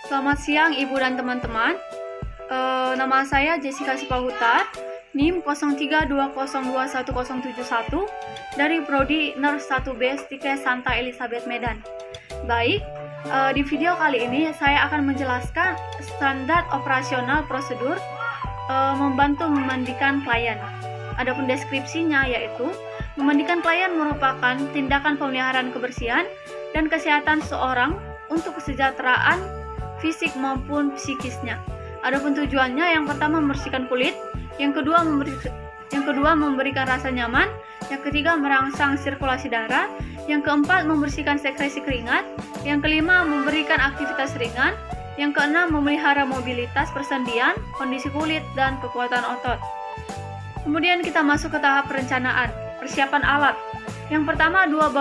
Selamat siang Ibu dan teman-teman. Nama saya Jessica Sipahutar, NIM 0320211071 dari Prodi Nurse 1B Stike Santa Elizabeth Medan. Baik, di video kali ini saya akan menjelaskan standar operasional prosedur membantu memandikan klien. Adapun deskripsinya yaitu memandikan klien merupakan tindakan pemeliharaan kebersihan dan kesehatan seorang untuk kesejahteraan fisik maupun psikisnya. Adapun tujuannya, yang pertama membersihkan kulit, yang kedua memberikan rasa nyaman, yang ketiga merangsang sirkulasi darah, yang keempat membersihkan sekresi keringat, yang kelima memberikan aktivitas ringan, yang keenam memelihara mobilitas persendian, kondisi kulit dan kekuatan otot. Kemudian kita masuk ke tahap perencanaan, persiapan alat. Yang pertama dua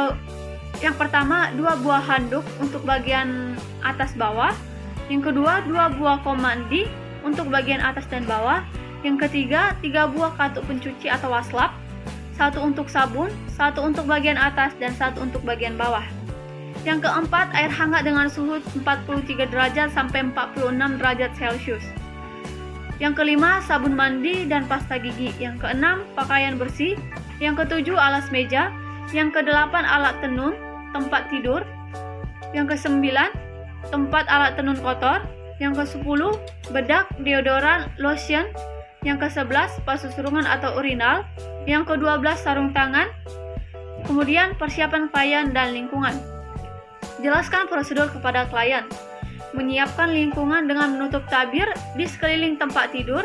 buah handuk untuk bagian atas bawah. Yang kedua, 2 buah komandi untuk bagian atas dan bawah. Yang ketiga, 3 buah katuk pencuci atau waslap, 1 untuk sabun, 1 untuk bagian atas, dan 1 untuk bagian bawah. Yang keempat, air hangat dengan suhu 43 derajat sampai 46 derajat Celcius. Yang kelima, sabun mandi dan pasta gigi. Yang keenam, pakaian bersih. Yang ketujuh, alas meja. Yang kedelapan, alat tenun, tempat tidur. Yang kesembilan, tempat alat tenun kotor. Yang ke-10, bedak, deodoran, lotion. Yang ke-11, pasu surungan atau urinal. Yang ke-12, sarung tangan. Kemudian persiapan klien dan lingkungan. Jelaskan prosedur kepada klien. Menyiapkan lingkungan dengan menutup tabir di sekeliling tempat tidur,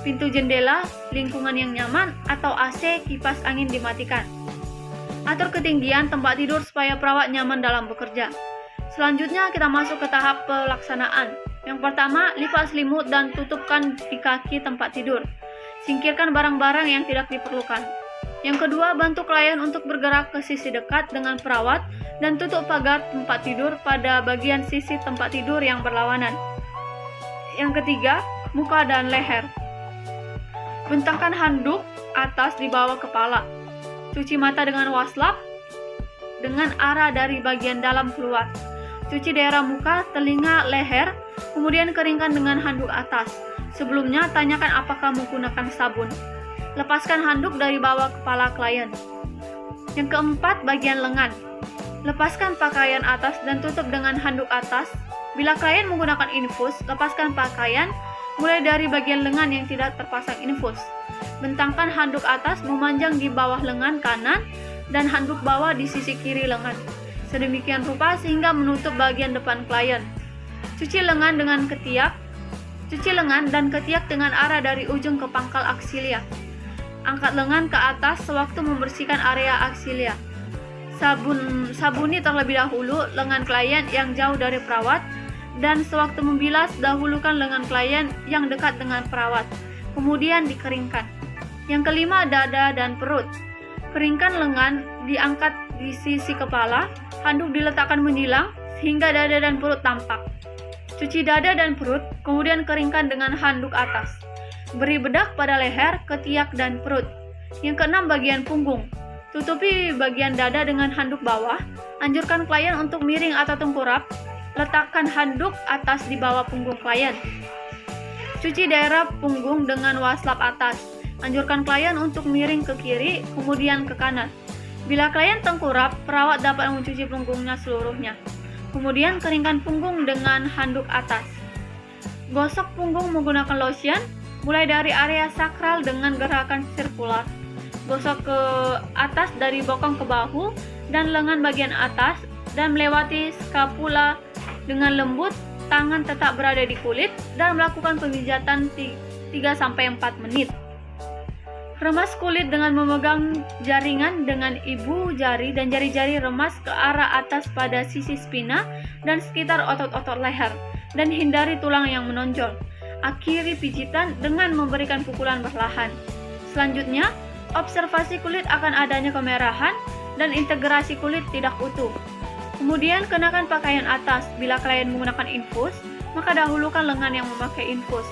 pintu jendela, lingkungan yang nyaman, atau AC, kipas angin dimatikan. Atur ketinggian tempat tidur supaya perawat nyaman dalam bekerja. Selanjutnya kita masuk ke tahap pelaksanaan. Yang pertama, lipat selimut dan tutupkan di kaki tempat tidur. Singkirkan barang-barang yang tidak diperlukan. Yang kedua, bantu klien untuk bergerak ke sisi dekat dengan perawat dan tutup pagar tempat tidur pada bagian sisi tempat tidur yang berlawanan. Yang ketiga, muka dan leher. Bentangkan handuk atas di bawah kepala. Cuci mata dengan waslap dengan arah dari bagian dalam keluar. Cuci daerah muka, telinga, leher, kemudian keringkan dengan handuk atas. Sebelumnya, tanyakan apakah menggunakan sabun. Lepaskan handuk dari bawah kepala klien. Yang keempat, bagian lengan. Lepaskan pakaian atas dan tutup dengan handuk atas. Bila klien menggunakan infus, lepaskan pakaian mulai dari bagian lengan yang tidak terpasang infus. Bentangkan handuk atas memanjang di bawah lengan kanan dan handuk bawah di sisi kiri lengan. Sedemikian rupa sehingga menutup bagian depan klien. Cuci lengan dan ketiak dengan arah dari ujung ke pangkal aksilia. Angkat lengan ke atas sewaktu membersihkan area aksilia. Sabuni terlebih dahulu lengan klien yang jauh dari perawat, dan sewaktu membilas dahulukan lengan klien yang dekat dengan perawat. Kemudian dikeringkan. Yang kelima, dada dan perut. Keringkan lengan, diangkat di sisi kepala, handuk diletakkan menyilang sehingga dada dan perut tampak. Cuci dada dan perut, kemudian keringkan dengan handuk atas. Beri bedak pada leher, ketiak, dan perut. Yang keenam, bagian punggung. Tutupi bagian dada dengan handuk bawah. Anjurkan klien untuk miring atau tengkurap. Letakkan handuk atas di bawah punggung klien. Cuci daerah punggung dengan waslap atas. Anjurkan klien untuk miring ke kiri, kemudian ke kanan. Bila klien tengkurap, perawat dapat mencuci punggungnya seluruhnya. Kemudian keringkan punggung dengan handuk atas. Gosok punggung menggunakan lotion, mulai dari area sakral dengan gerakan sirkular. Gosok ke atas dari bokong ke bahu dan lengan bagian atas, dan melewati skapula dengan lembut, tangan tetap berada di kulit, dan melakukan pemijatan 3-4 menit. Remas kulit dengan memegang jaringan dengan ibu jari dan jari-jari remas ke arah atas pada sisi spina dan sekitar otot-otot leher, dan hindari tulang yang menonjol. Akhiri pijitan dengan memberikan pukulan perlahan. Selanjutnya, observasi kulit akan adanya kemerahan dan integrasi kulit tidak utuh. Kemudian kenakan pakaian atas. Bila klien menggunakan infus, maka dahulukan lengan yang memakai infus.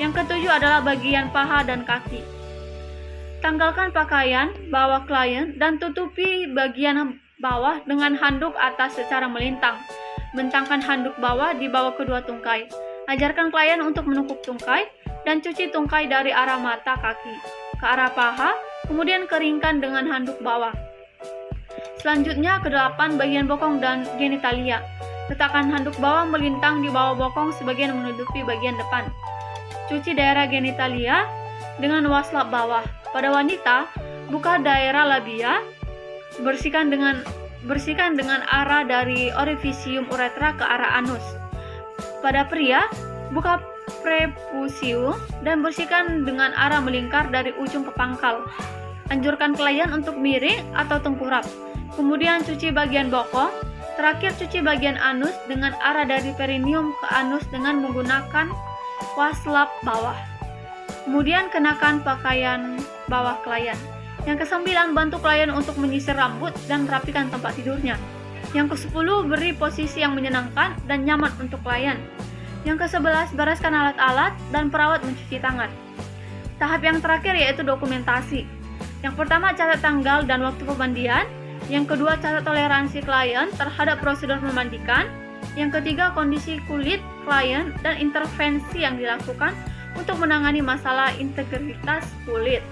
Yang ketujuh adalah bagian paha dan kaki. Tanggalkan pakaian bawah klien dan tutupi bagian bawah dengan handuk atas secara melintang. Bentangkan handuk bawah di bawah kedua tungkai. Ajarkan klien untuk menukuk tungkai dan cuci tungkai dari arah mata kaki ke arah paha, kemudian keringkan dengan handuk bawah. Selanjutnya, ke-8 bagian bokong dan genitalia. Letakkan handuk bawah melintang di bawah bokong sebagian menutupi bagian depan. Cuci daerah genitalia dengan waslap bawah. Pada wanita, buka daerah labia, bersihkan dengan arah dari orifisium uretra ke arah anus. Pada pria, buka prepusium dan bersihkan dengan arah melingkar dari ujung ke pangkal. Anjurkan klien untuk miring atau tengkurap. Kemudian cuci bagian bokong. Terakhir, cuci bagian anus dengan arah dari perineum ke anus dengan menggunakan waslap bawah. Kemudian kenakan pakaian bawah klien. Yang ke-9, bantu klien untuk menyisir rambut dan merapikan tempat tidurnya. Yang ke-10, beri posisi yang menyenangkan dan nyaman untuk klien. Yang ke-11, bereskan alat-alat dan perawat mencuci tangan. Tahap yang terakhir yaitu dokumentasi. Yang pertama, catat tanggal dan waktu pemandian. Yang kedua, catat toleransi klien terhadap prosedur memandikan. Yang ketiga, kondisi kulit klien dan intervensi yang dilakukan untuk menangani masalah integritas kulit.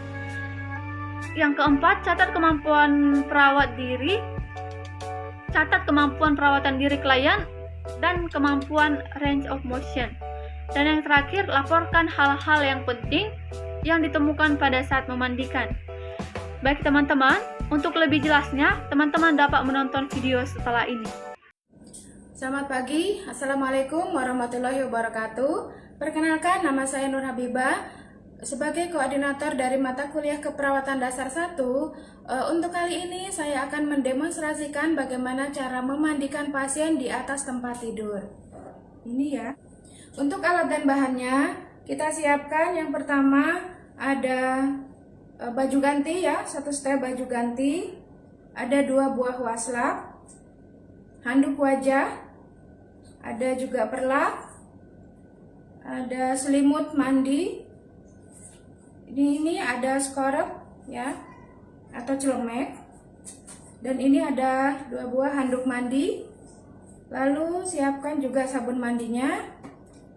Yang keempat, catat kemampuan perawatan diri klien dan kemampuan range of motion. Dan yang terakhir, laporkan hal-hal yang penting yang ditemukan pada saat memandikan. Baik teman-teman, untuk lebih jelasnya, teman-teman dapat menonton video setelah ini. Selamat pagi, Assalamualaikum warahmatullahi wabarakatuh. Perkenalkan, nama saya Nur Habibah. Sebagai koordinator dari mata kuliah keperawatan dasar 1, untuk kali ini saya akan mendemonstrasikan bagaimana cara memandikan pasien di atas tempat tidur. Ini ya. Untuk alat dan bahannya, kita siapkan yang pertama ada baju ganti ya, 1 setel baju ganti, ada 2 buah waslap, handuk wajah, ada juga perlak, ada selimut mandi, ini ada skorep ya atau celemek, dan ini ada 2 buah handuk mandi. Lalu siapkan juga sabun mandinya,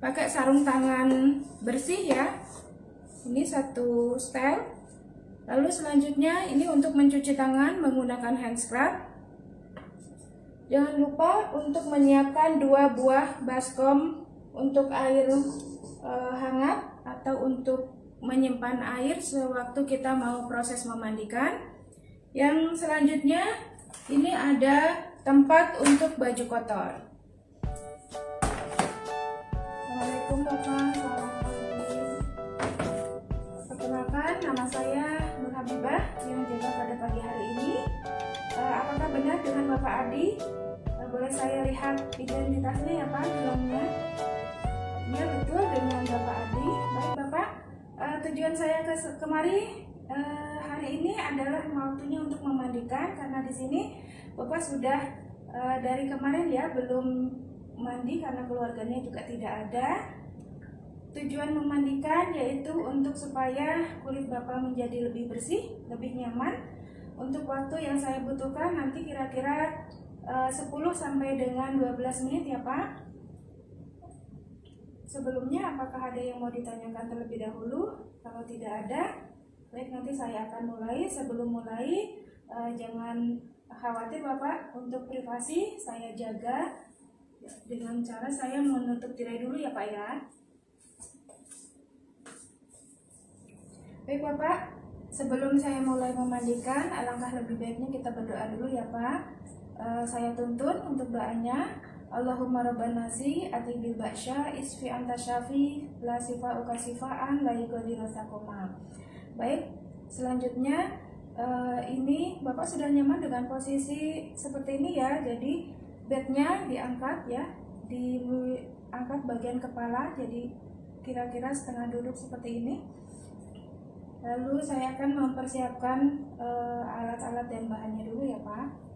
pakai sarung tangan bersih ya, ini 1 setel. Lalu selanjutnya ini untuk mencuci tangan menggunakan hand scrub. Jangan lupa untuk menyiapkan 2 buah baskom untuk air hangat atau untuk menyimpan air sewaktu kita mau proses memandikan. Yang selanjutnya ini ada tempat untuk baju kotor. Assalamualaikum Bapak. Perkenalkan, nama saya Nur Habibah yang jaga pada pagi hari ini. Apakah benar dengan Bapak Adi? Boleh saya lihat identitasnya ya Pak, gelamnya? Iya betul, dengan Bapak Adi. Baik Bapak, tujuan saya kemari hari ini adalah waktunya untuk memandikan, karena di sini Bapak sudah dari kemarin ya belum mandi karena keluarganya juga tidak ada. Tujuan memandikan yaitu untuk supaya kulit Bapak menjadi lebih bersih, lebih nyaman. Untuk waktu yang saya butuhkan nanti kira-kira 10 sampai dengan 12 menit ya Pak. Sebelumnya apakah ada yang mau ditanyakan terlebih dahulu? Kalau tidak ada, baik, nanti saya akan mulai. Sebelum mulai, jangan khawatir Bapak, untuk privasi saya jaga dengan cara saya menutup tirai dulu ya Pak ya. Baik Bapak, sebelum saya mulai memandikan, alangkah lebih baiknya kita berdoa dulu ya Pak. Saya tuntun untuk doanya. Allahumma rabban nasi ati bil baksya isfi anta syafi la sifa ukasifaan la yughadiru sakoma. Baik, selanjutnya ini Bapak sudah nyaman dengan posisi seperti ini ya. Jadi bednya diangkat ya, diangkat bagian kepala, jadi kira-kira setengah duduk seperti ini. Lalu saya akan mempersiapkan alat-alat dan bahannya dulu ya Pak.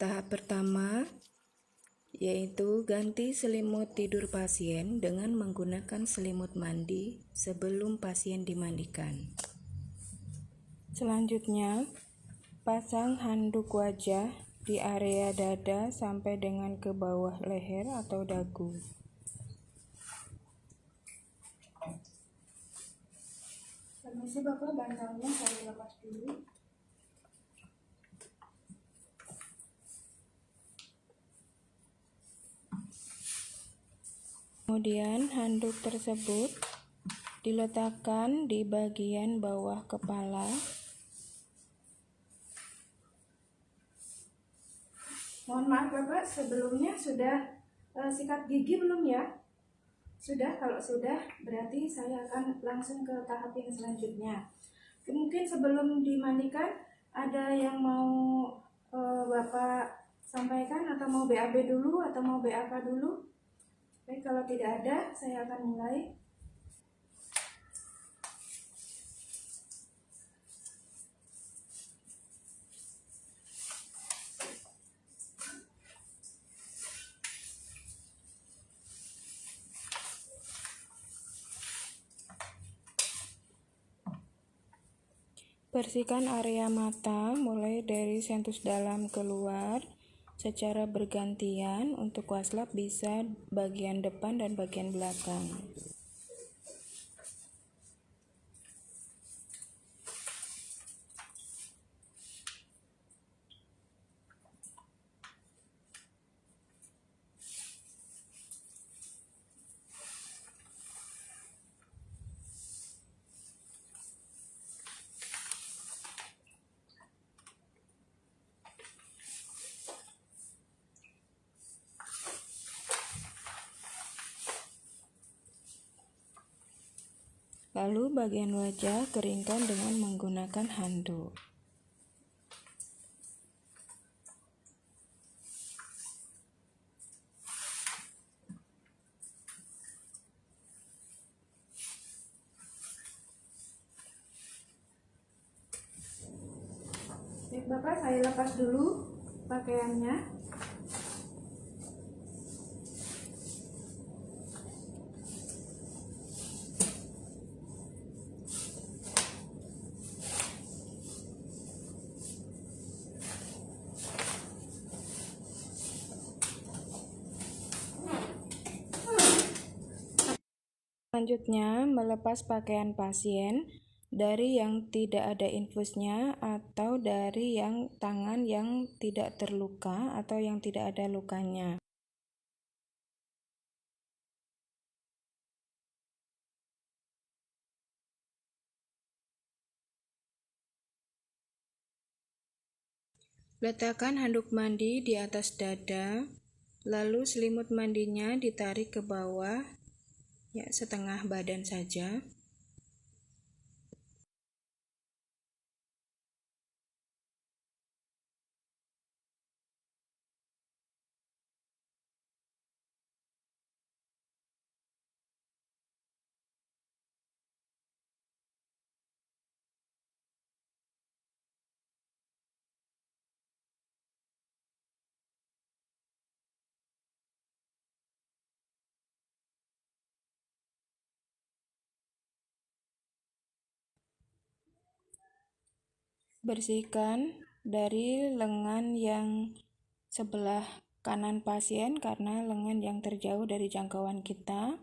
Tahap pertama yaitu ganti selimut tidur pasien dengan menggunakan selimut mandi sebelum pasien dimandikan. Selanjutnya, pasang handuk wajah di area dada sampai dengan ke bawah leher atau dagu. Permisi Bapak, bantalnya saya lepas dulu. Kemudian handuk tersebut diletakkan di bagian bawah kepala. Mohon maaf Bapak, sebelumnya sudah sikat gigi belum ya? Sudah, kalau sudah berarti saya akan langsung ke tahap yang selanjutnya. Mungkin sebelum dimandikan ada yang mau Bapak sampaikan atau mau BAB dulu atau mau BAK dulu? Baik, kalau tidak ada saya akan mulai. Bersihkan area mata mulai dari sentus dalam keluar secara bergantian. Untuk waslap bisa bagian depan dan bagian belakang. Lalu bagian wajah keringkan dengan menggunakan handuk. Baik Bapak, saya lepas dulu pakaiannya. Selanjutnya, melepas pakaian pasien dari yang tidak ada infusnya atau dari yang tangan yang tidak terluka atau yang tidak ada lukanya. Letakkan handuk mandi di atas dada, lalu selimut mandinya ditarik ke bawah, ya setengah badan saja. Bersihkan dari lengan yang sebelah kanan pasien karena lengan yang terjauh dari jangkauan kita.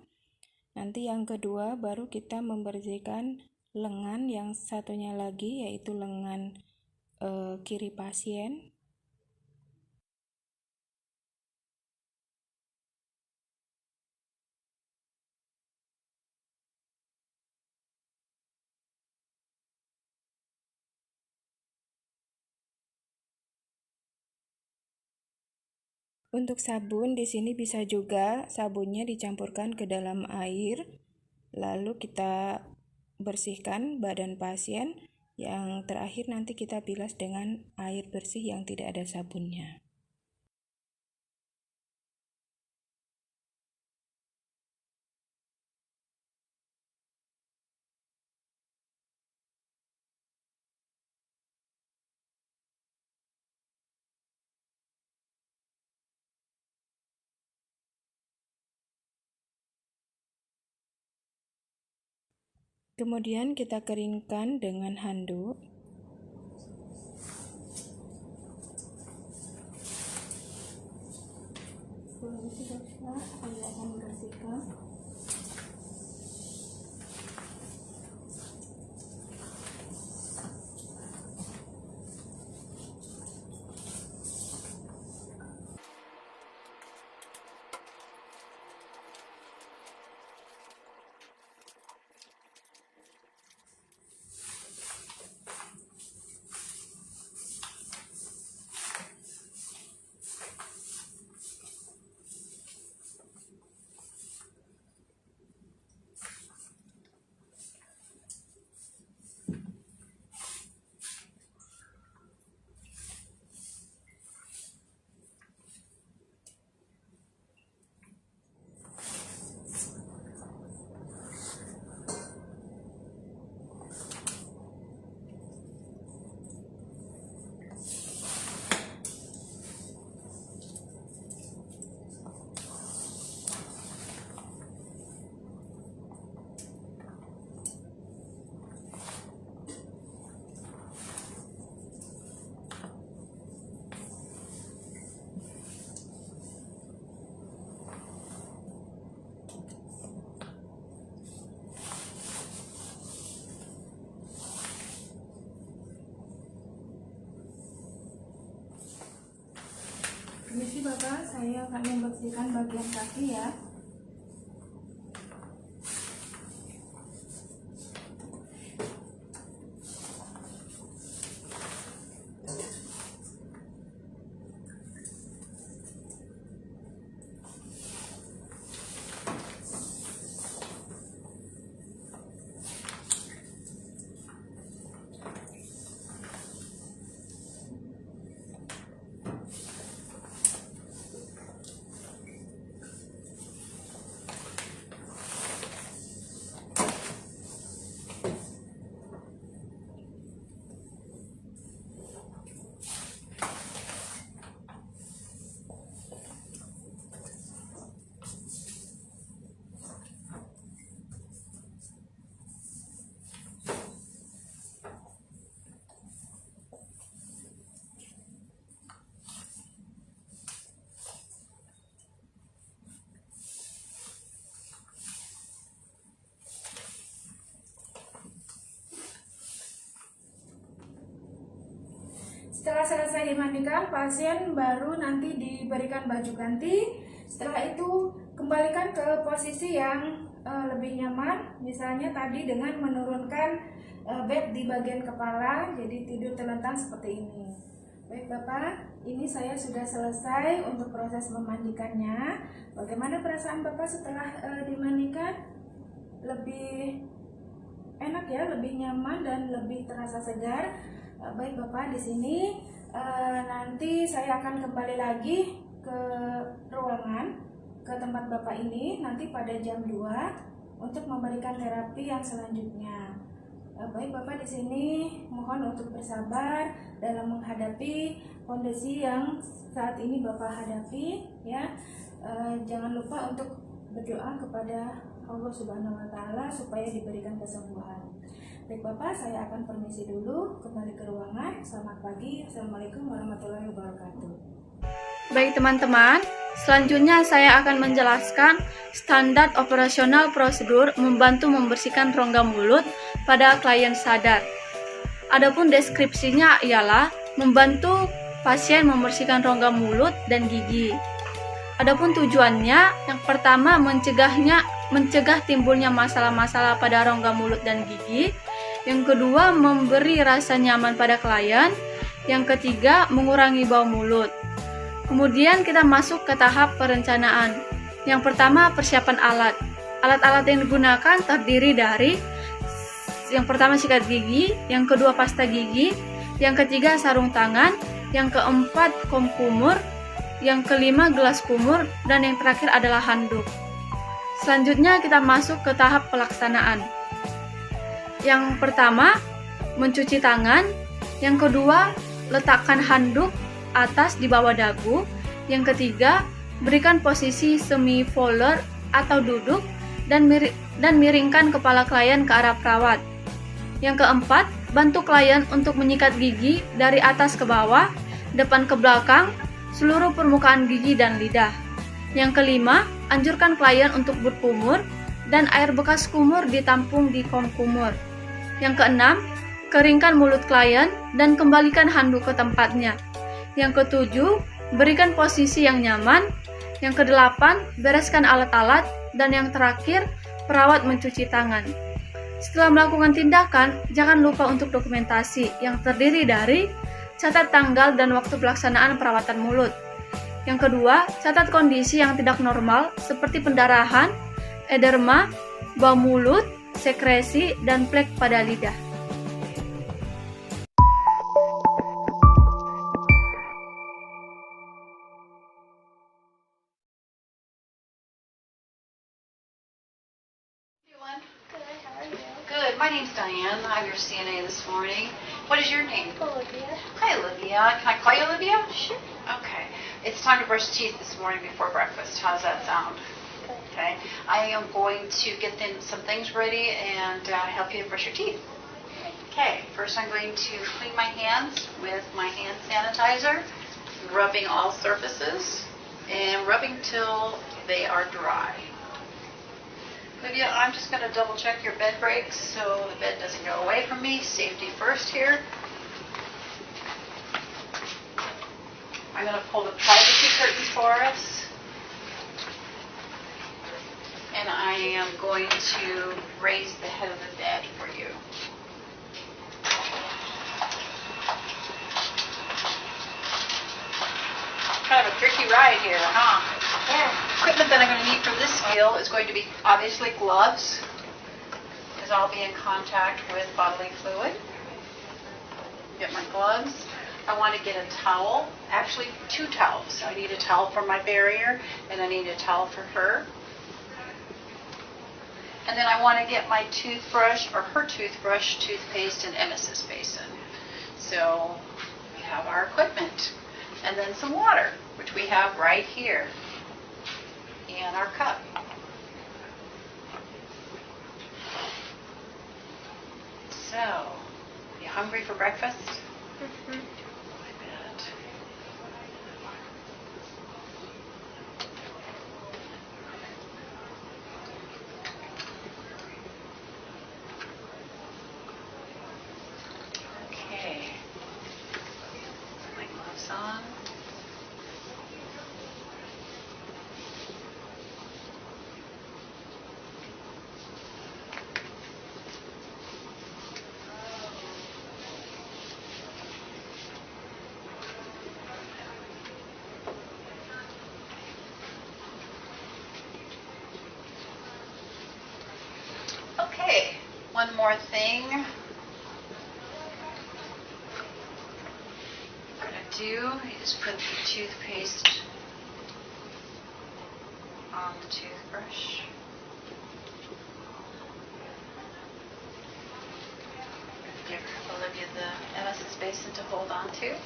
Nanti yang kedua baru kita membersihkan lengan yang satunya lagi, yaitu lengan kiri pasien. Untuk sabun di sini bisa juga sabunnya dicampurkan ke dalam air, lalu kita bersihkan badan pasien. Yang terakhir nanti kita bilas dengan air bersih yang tidak ada sabunnya. Kemudian kita keringkan dengan handuk. Saya akan bersihkan. Permisi Bapak, saya akan membersihkan bagian kaki ya. Setelah selesai dimandikan, pasien baru nanti diberikan baju ganti. Setelah itu, kembalikan ke posisi yang lebih nyaman. Misalnya tadi dengan menurunkan bed di bagian kepala, jadi tidur telentang seperti ini. Baik Bapak, ini saya sudah selesai untuk proses memandikannya. Bagaimana perasaan Bapak setelah dimandikan? Lebih enak ya, lebih nyaman dan lebih terasa segar. Baik Bapak, di sini nanti saya akan kembali lagi ke ruangan, ke tempat Bapak ini nanti pada jam 2 untuk memberikan terapi yang selanjutnya. Baik Bapak, di sini mohon untuk bersabar dalam menghadapi kondisi yang saat ini Bapak hadapi ya. Jangan lupa untuk berdoa kepada Allah Subhanahu wa Ta'ala supaya diberikan kesembuhan. Baik Bapak, saya akan permisi dulu, kembali ke ruangan. Selamat pagi, Assalamualaikum warahmatullahi wabarakatuh. Baik teman-teman, selanjutnya saya akan menjelaskan standar operasional prosedur membantu membersihkan rongga mulut pada klien sadar. Adapun deskripsinya ialah membantu pasien membersihkan rongga mulut dan gigi. Adapun tujuannya, yang pertama mencegah timbulnya masalah-masalah pada rongga mulut dan gigi. Yang kedua, memberi rasa nyaman pada klien. Yang ketiga, mengurangi bau mulut. Kemudian kita masuk ke tahap perencanaan. Yang pertama, persiapan alat. Alat-alat yang digunakan terdiri dari yang pertama sikat gigi, yang kedua pasta gigi, yang ketiga sarung tangan, yang keempat kom kumur, yang kelima gelas kumur, dan yang terakhir adalah handuk. Selanjutnya kita masuk ke tahap pelaksanaan. Yang pertama, mencuci tangan. Yang kedua, letakkan handuk atas di bawah dagu. Yang ketiga, berikan posisi semi-voller atau duduk dan dan miringkan kepala klien ke arah perawat. Yang keempat, bantu klien untuk menyikat gigi dari atas ke bawah, depan ke belakang, seluruh permukaan gigi dan lidah. Yang kelima, anjurkan klien untuk berkumur dan air bekas kumur ditampung di kom kumur. Yang keenam, keringkan mulut klien dan kembalikan handuk ke tempatnya. Yang ketujuh, berikan posisi yang nyaman. Yang kedelapan, bereskan alat-alat. Dan yang terakhir, perawat mencuci tangan. Setelah melakukan tindakan, jangan lupa untuk dokumentasi yang terdiri dari catat tanggal dan waktu pelaksanaan perawatan mulut. Yang kedua, catat kondisi yang tidak normal seperti pendarahan, ederma, bau mulut, sekresi, dan plek pada lidah. Good. My name's Diane. I'm your CNA this morning. What is your name? Olivia. Hi, Olivia. Can I call you Olivia? Sure. Okay. It's time to brush teeth this morning before breakfast. How does that sound? Okay. I am going to get some things ready and help you brush your teeth. Okay. First, I'm going to clean my hands with my hand sanitizer, rubbing all surfaces, and rubbing till they are dry. Olivia, I'm just going to double check your bed breaks so the bed doesn't go away from me. Safety first here. I'm going to pull the privacy curtains for us. And I am going to raise the head of the bed for you. Kind of a tricky ride here, huh? Yeah. Equipment that I'm going to need for this skill is going to be obviously gloves, because I'll be in contact with bodily fluid. Get my gloves. I want to get a towel, actually 2 towels. I need a towel for my barrier, and I need a towel for her. And then I want to get my toothbrush, or her toothbrush, toothpaste, and emesis basin. So we have our equipment. And then some water, which we have right here. And our cup. So, you hungry for breakfast? I bet. Okay. Put my gloves on. Okay, one more thing I'm going to do is put the toothpaste on the toothbrush. Give Olivia the emesis basin to hold on to.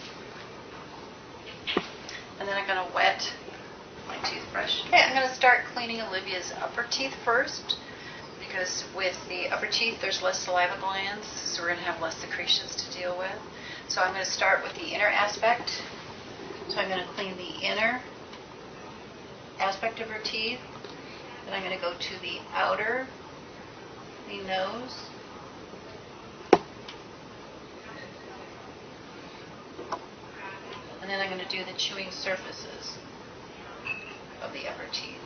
And then I'm going to wet my toothbrush. Okay, I'm going to start cleaning Olivia's upper teeth first, because with the upper teeth there's less saliva glands, so we're going to have less secretions to deal with. So I'm going to start with the inner aspect. So I'm going to clean the inner aspect of her teeth. Then I'm going to go to the outer, the nose. And then I'm going to do the chewing surfaces of the upper teeth.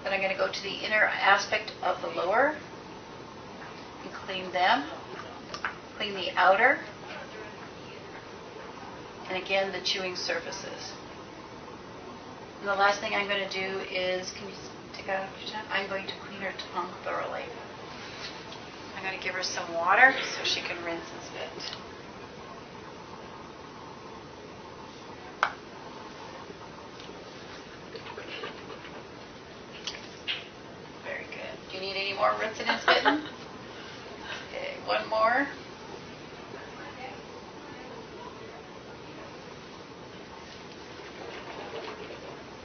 Then I'm going to go to the inner aspect of the lower and clean them. Clean the outer. And again, the chewing surfaces. And the last thing I'm going to do is, can you take out your tongue? I'm going to clean her tongue thoroughly. I'm going to give her some water so she can rinse and spit. Very good. Do you need any more rinsing and spitting? Okay, one more.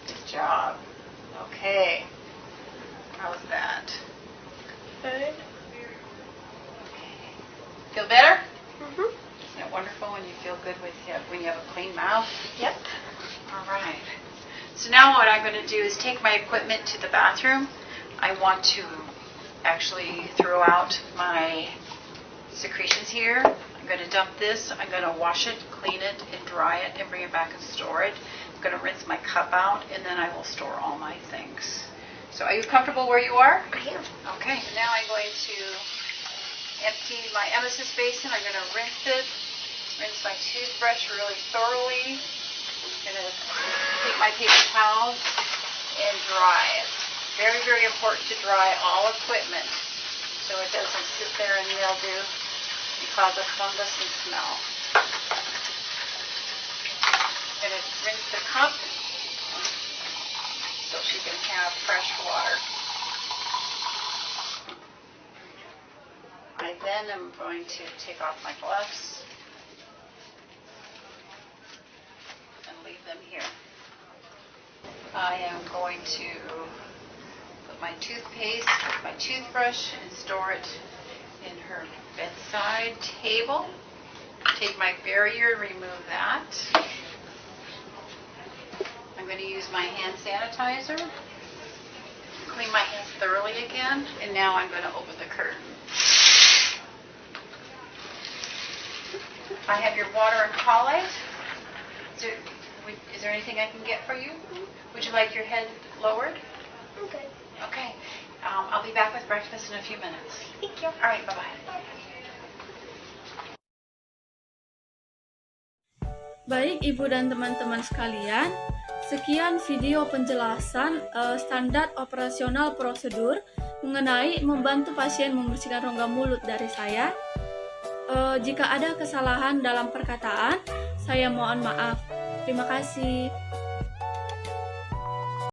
Good job. Okay. How's that? good. Feel better? Mm-hmm. Isn't it wonderful when you feel good when you have a clean mouth? Yep. All right. So now what I'm going to do is take my equipment to the bathroom. I want to actually throw out my secretions here. I'm going to dump this. I'm going to wash it, clean it, and dry it, and bring it back and store it. I'm going to rinse my cup out, and then I will store all my things. So are you comfortable where you are? I am. Okay. Now I'm going to empty my emesis basin. I'm going to rinse it. Rinse my toothbrush really thoroughly. I'm going to take my paper towels and dry it. Very, very important to dry all equipment so it doesn't sit there and mildew and cause a fungus and smell. I'm going to rinse the cup so she can have fresh water. I then am going to take off my gloves and leave them here. I am going to put my toothpaste with my toothbrush and store it in her bedside table. Take my barrier and remove that. I'm going to use my hand sanitizer, clean my hands thoroughly again, and now I'm going to open the curtain. I have your water and Colate. Is there anything I can get for you? Would you like your head lowered? Okay. Okay. I'll be back with breakfast in a few minutes. Thank you. All right, bye-bye. Baik Ibu dan teman-teman sekalian, sekian video penjelasan standar operasional prosedur mengenai membantu pasien membersihkan rongga mulut dari saya. Jika ada kesalahan dalam perkataan, saya mohon maaf. Terima kasih.